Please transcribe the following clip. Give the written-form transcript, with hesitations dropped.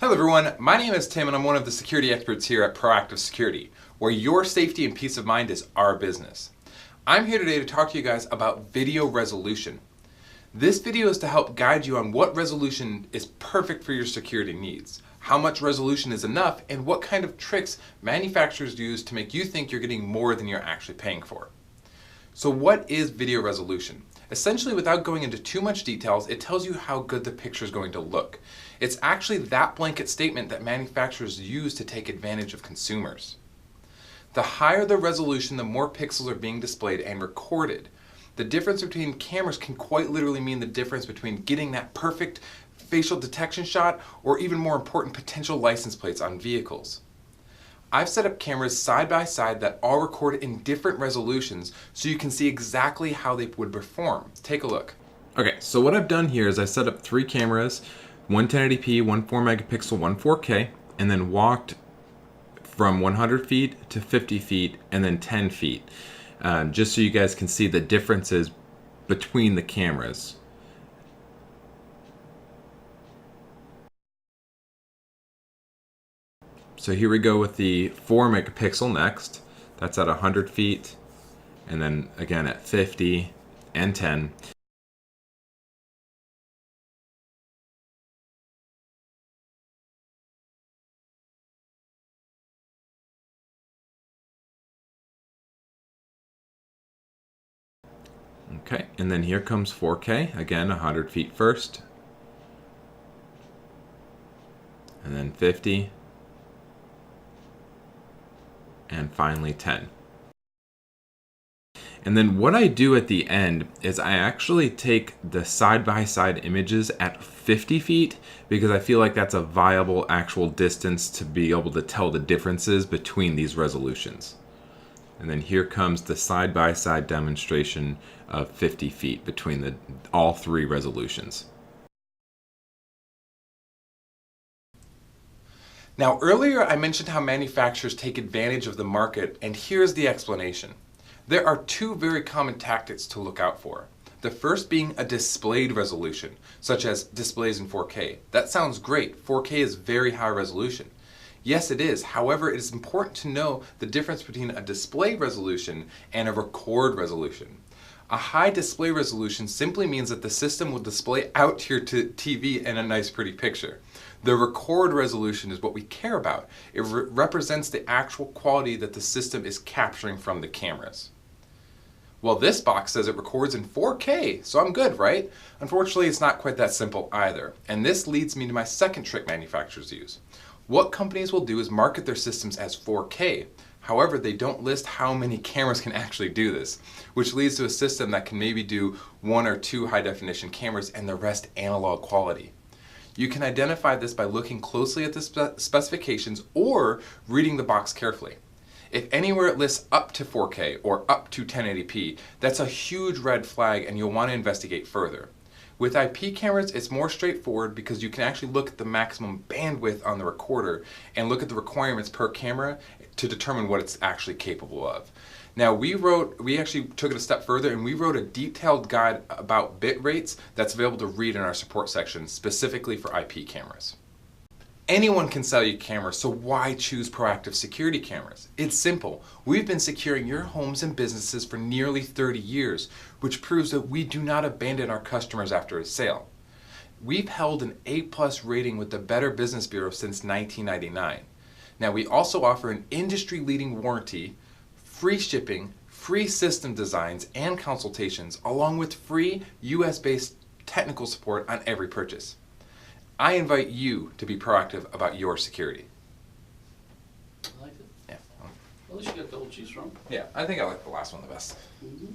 Hello everyone, my name is Tim and I'm one of the security experts here at Proactive Security, where your safety and peace of mind is our business. I'm here today to talk to you guys about video resolution. This video is to help guide you on what resolution is perfect for your security needs, how much resolution is enough, and what kind of tricks manufacturers use to make you think you're getting more than you're actually paying for. So what is video resolution? Essentially, without going into too much details, it tells you how good the picture is going to look. It's actually that blanket statement that manufacturers use to take advantage of consumers. The higher the resolution, the more pixels are being displayed and recorded. The difference between cameras can quite literally mean the difference between getting that perfect facial detection shot or even more important, potential license plates on vehicles. I've set up cameras side by side that all record in different resolutions so you can see exactly how they would perform. Take a look. Okay, so what I've done here is I set up 3 cameras, one 1080p, one 4 megapixel, one 4K, and then walked from 100 feet to 50 feet and then 10 feet, just so you guys can see the differences between the cameras. So here we go with the 4 megapixel next. That's at 100 feet, and then again at 50 and 10. Okay, and then here comes 4K, again 100 feet first, and then 50, and finally 10. And then what I do at the end is I actually take the side-by-side images at 50 feet because I feel like that's a viable actual distance to be able to tell the differences between these resolutions. And then here comes the side-by-side demonstration of 50 feet between all 3 resolutions. Now earlier I mentioned how manufacturers take advantage of the market, and here's the explanation. There are 2 very common tactics to look out for. The first being a displayed resolution, such as displays in 4K. That sounds great. 4K is very high resolution. Yes, it is. However, it is important to know the difference between a display resolution and a record resolution. A high display resolution simply means that the system will display out to your TV in a nice pretty picture. The record resolution is what we care about. It represents the actual quality that the system is capturing from the cameras. Well, this box says it records in 4K, so I'm good, right? Unfortunately, it's not quite that simple either. And this leads me to my second trick manufacturers use. What companies will do is market their systems as 4K. However, they don't list how many cameras can actually do this, which leads to a system that can maybe do 1 or 2 high definition cameras and the rest analog quality. You can identify this by looking closely at the specifications or reading the box carefully. If anywhere it lists up to 4K or up to 1080p, that's a huge red flag and you'll want to investigate further. With IP cameras, it's more straightforward because you can actually look at the maximum bandwidth on the recorder and look at the requirements per camera to determine what it's actually capable of. Now we actually took it a step further and we wrote a detailed guide about bit rates that's available to read in our support section specifically for IP cameras. Anyone can sell you cameras, so why choose Proactive Security cameras? It's simple. We've been securing your homes and businesses for nearly 30 years, which proves that we do not abandon our customers after a sale. We've held an A+ rating with the Better Business Bureau since 1999. Now we also offer an industry-leading warranty, free shipping, free system designs and consultations, along with free US-based technical support on every purchase. I invite you to be proactive about your security. I liked it. Yeah. Well, at least you got double cheese from. Yeah, I think I like the last one the best. Mm-hmm.